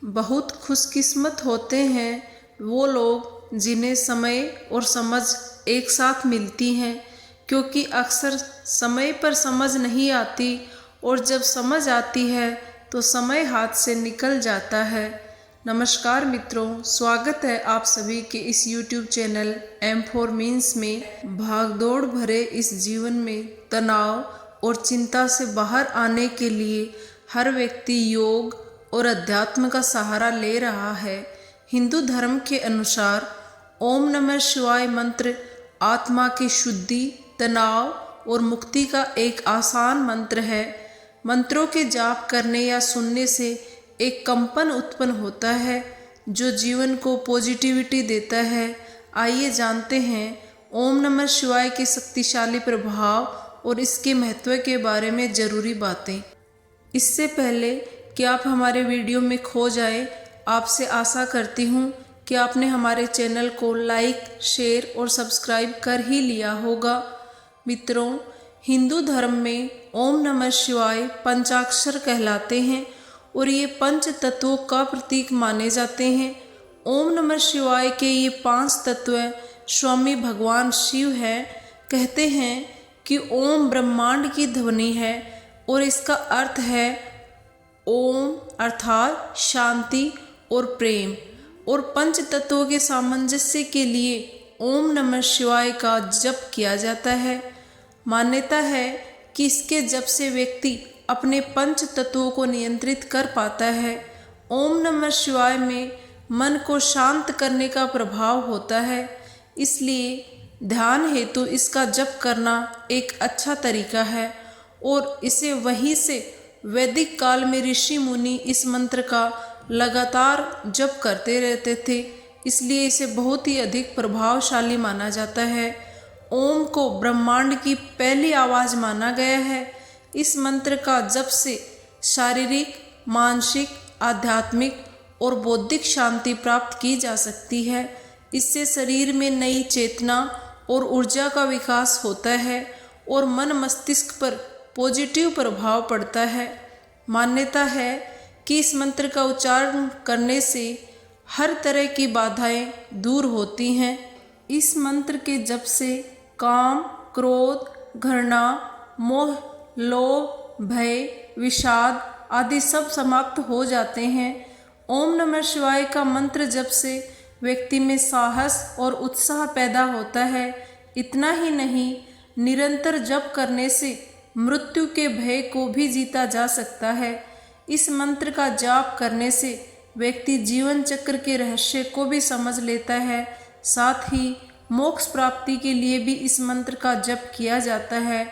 बहुत खुशकिस्मत होते हैं वो लोग जिन्हें समय और समझ एक साथ मिलती हैं, क्योंकि अक्सर समय पर समझ नहीं आती और जब समझ आती है तो समय हाथ से निकल जाता है। नमस्कार मित्रों, स्वागत है आप सभी के इस YouTube channel M for means में। भागदौड़ भरे इस जीवन में तनाव और चिंता से बाहर आने के लिए हर व्यक्ति योग और अध्यात्म का सहारा ले रहा है। हिंदू धर्म के अनुसार ओम नमः शिवाय मंत्र आत्मा की शुद्धि, तनाव और मुक्ति का एक आसान मंत्र है। मंत्रों के जाप करने या सुनने से एक कंपन उत्पन्न होता है जो जीवन को पॉजिटिविटी देता है। आइए जानते हैं ओम नमः शिवाय के शक्तिशाली प्रभाव और इसके महत्व के बारे में ज़रूरी बातें। इससे पहले कि आप हमारे वीडियो में खो जाएं, आपसे आशा करती हूँ कि आपने हमारे चैनल को लाइक, शेयर और सब्सक्राइब कर ही लिया होगा। मित्रों, हिंदू धर्म में ओम नमः शिवाय पंचाक्षर कहलाते हैं और ये पंच तत्वों का प्रतीक माने जाते हैं। ओम नमः शिवाय के ये 5 तत्व स्वामी भगवान शिव हैं। कहते हैं कि ओम ब्रह्मांड की ध्वनि है और इसका अर्थ है ओम अर्थात शांति और प्रेम। और पंच तत्वों के सामंजस्य के लिए ओम नमः शिवाय का जप किया जाता है। मान्यता है कि इसके जप से व्यक्ति अपने पंच तत्वों को नियंत्रित कर पाता है। ओम नमः शिवाय में मन को शांत करने का प्रभाव होता है, इसलिए ध्यान हेतु इसका जप करना एक अच्छा तरीका है। और इसे वहीं से वैदिक काल में ऋषि मुनि इस मंत्र का लगातार जप करते रहते थे, इसलिए इसे बहुत ही अधिक प्रभावशाली माना जाता है। ओम को ब्रह्मांड की पहली आवाज़ माना गया है। इस मंत्र का जप से शारीरिक, मानसिक, आध्यात्मिक और बौद्धिक शांति प्राप्त की जा सकती है। इससे शरीर में नई चेतना और ऊर्जा का विकास होता है और मन मस्तिष्क पर पॉजिटिव प्रभाव पड़ता है। मान्यता है कि इस मंत्र का उच्चारण करने से हर तरह की बाधाएं दूर होती हैं। इस मंत्र के जप से काम, क्रोध, घृणा, मोह, लोभ, भय, विषाद आदि सब समाप्त हो जाते हैं। ओम नमः शिवाय का मंत्र जप से व्यक्ति में साहस और उत्साह पैदा होता है। इतना ही नहीं, निरंतर जप करने से मृत्यु के भय को भी जीता जा सकता है। इस मंत्र का जाप करने से व्यक्ति जीवन चक्र के रहस्य को भी समझ लेता है। साथ ही मोक्ष प्राप्ति के लिए भी इस मंत्र का जप किया जाता है।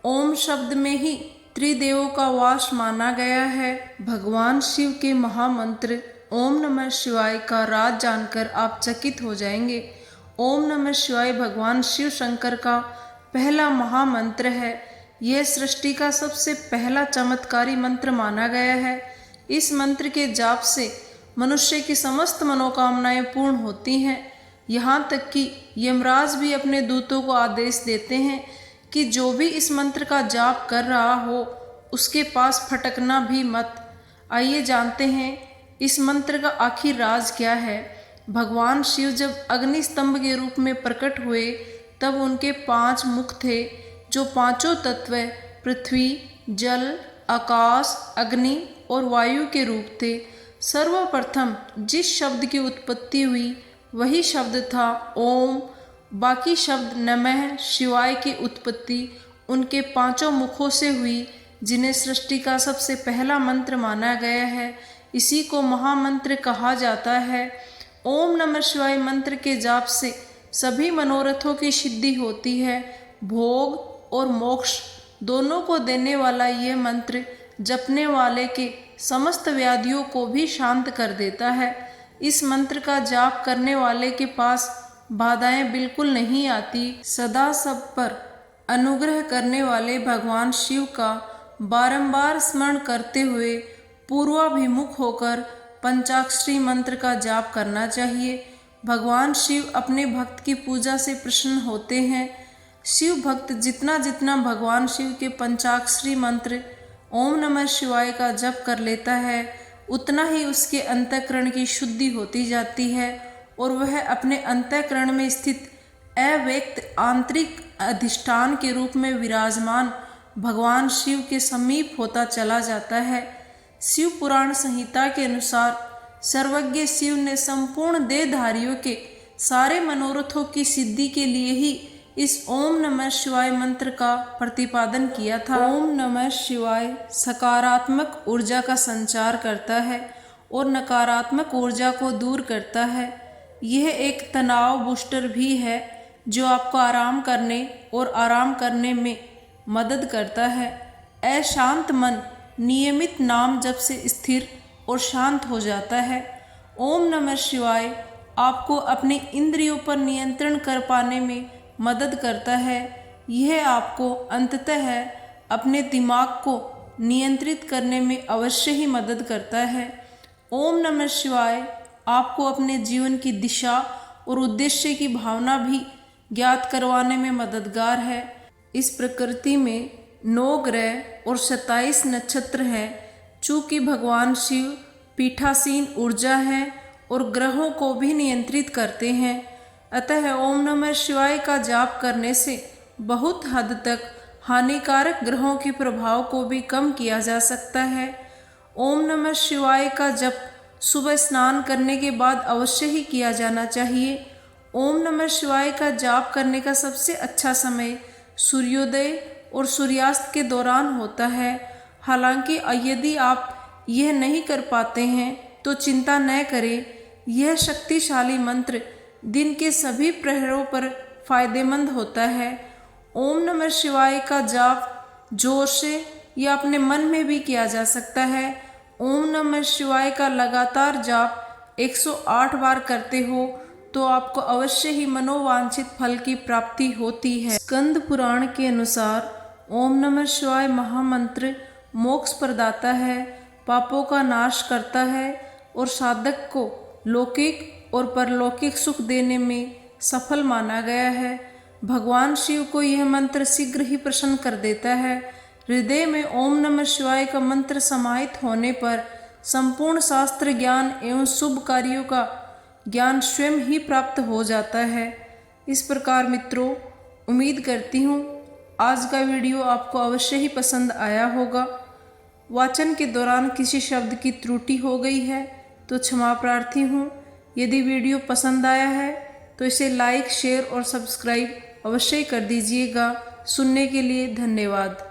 ओम शब्द में ही त्रिदेवों का वास माना गया है। भगवान शिव के महामंत्र ओम नमः शिवाय का राज जानकर आप चकित हो जाएंगे। ओम नमः शिवाय भगवान शिव शंकर का पहला महामंत्र है। यह सृष्टि का सबसे पहला चमत्कारी मंत्र माना गया है। इस मंत्र के जाप से मनुष्य की समस्त मनोकामनाएं पूर्ण होती हैं। यहाँ तक कि यमराज भी अपने दूतों को आदेश देते हैं कि जो भी इस मंत्र का जाप कर रहा हो उसके पास फटकना भी मत। आइए जानते हैं इस मंत्र का आखिर राज क्या है। भगवान शिव जब अग्नि स्तंभ के रूप में प्रकट हुए तब उनके 5 मुख थे, जो पांचों तत्व पृथ्वी, जल, आकाश, अग्नि और वायु के रूप थे। सर्वप्रथम जिस शब्द की उत्पत्ति हुई वही शब्द था ओम। बाकी शब्द नमः शिवाय की उत्पत्ति उनके 5 मुखों से हुई, जिन्हें सृष्टि का सबसे पहला मंत्र माना गया है। इसी को महामंत्र कहा जाता है। ओम नमः शिवाय मंत्र के जाप से सभी मनोरथों की सिद्धि होती है। भोग और मोक्ष दोनों को देने वाला यह मंत्र जपने वाले के समस्त व्याधियों को भी शांत कर देता है। इस मंत्र का जाप करने वाले के पास बाधाएं बिल्कुल नहीं आती। सदा सब पर अनुग्रह करने वाले भगवान शिव का बारंबार स्मरण करते हुए पूर्वाभिमुख होकर पंचाक्षरी मंत्र का जाप करना चाहिए। भगवान शिव अपने भक्त की पूजा से प्रसन्न होते हैं। शिव भक्त जितना जितना भगवान शिव के पंचाक्षरी मंत्र ओम नमः शिवाय का जप कर लेता है, उतना ही उसके अंतःकरण की शुद्धि होती जाती है और वह अपने अंतःकरण में स्थित अव्यक्त आंतरिक अधिष्ठान के रूप में विराजमान भगवान शिव के समीप होता चला जाता है। शिव पुराण संहिता के अनुसार सर्वज्ञ शिव ने संपूर्ण देहधारियों के सारे मनोरथों की सिद्धि के लिए ही इस ओम नमः शिवाय मंत्र का प्रतिपादन किया था। ओम नमः शिवाय सकारात्मक ऊर्जा का संचार करता है और नकारात्मक ऊर्जा को दूर करता है। यह एक तनाव बूस्टर भी है जो आपको आराम करने और आराम करने में मदद करता है। अशांत मन नियमित नाम जप से स्थिर और शांत हो जाता है। ओम नमः शिवाय आपको अपने इंद्रियों पर नियंत्रण कर पाने में मदद करता है। यह आपको अंततः अपने दिमाग को नियंत्रित करने में अवश्य ही मदद करता है। ओम नमः शिवाय आपको अपने जीवन की दिशा और उद्देश्य की भावना भी ज्ञात करवाने में मददगार है। इस प्रकृति में 9 ग्रह और 27 नक्षत्र हैं। चूँकि भगवान शिव पीठासीन ऊर्जा है और ग्रहों को भी नियंत्रित करते हैं, अतः ओम नमः शिवाय का जाप करने से बहुत हद तक हानिकारक ग्रहों के प्रभाव को भी कम किया जा सकता है। ओम नमः शिवाय का जप सुबह स्नान करने के बाद अवश्य ही किया जाना चाहिए। ओम नमः शिवाय का जाप करने का सबसे अच्छा समय सूर्योदय और सूर्यास्त के दौरान होता है। हालांकि यदि आप यह नहीं कर पाते हैं तो चिंता न करें, यह शक्तिशाली मंत्र दिन के सभी प्रहरों पर फायदेमंद होता है। ओम नमः शिवाय का जाप जोर से या अपने मन में भी किया जा सकता है। ओम नमः शिवाय का लगातार जाप 108 बार करते हो तो आपको अवश्य ही मनोवांछित फल की प्राप्ति होती है। स्कंद पुराण के अनुसार ओम नमः शिवाय महामंत्र मोक्ष प्रदाता है, पापों का नाश करता है और साधक को लौकिक और परलौकिक सुख देने में सफल माना गया है। भगवान शिव को यह मंत्र शीघ्र ही प्रसन्न कर देता है। हृदय में ओम नमः शिवाय का मंत्र समाहित होने पर संपूर्ण शास्त्र ज्ञान एवं शुभ कार्यों का ज्ञान स्वयं ही प्राप्त हो जाता है। इस प्रकार मित्रों, उम्मीद करती हूँ आज का वीडियो आपको अवश्य ही पसंद आया होगा। वाचन के दौरान किसी शब्द की त्रुटि हो गई है तो क्षमा प्रार्थी हूँ। यदि वीडियो पसंद आया है तो इसे लाइक, शेयर और सब्सक्राइब अवश्य कर दीजिएगा। सुनने के लिए धन्यवाद।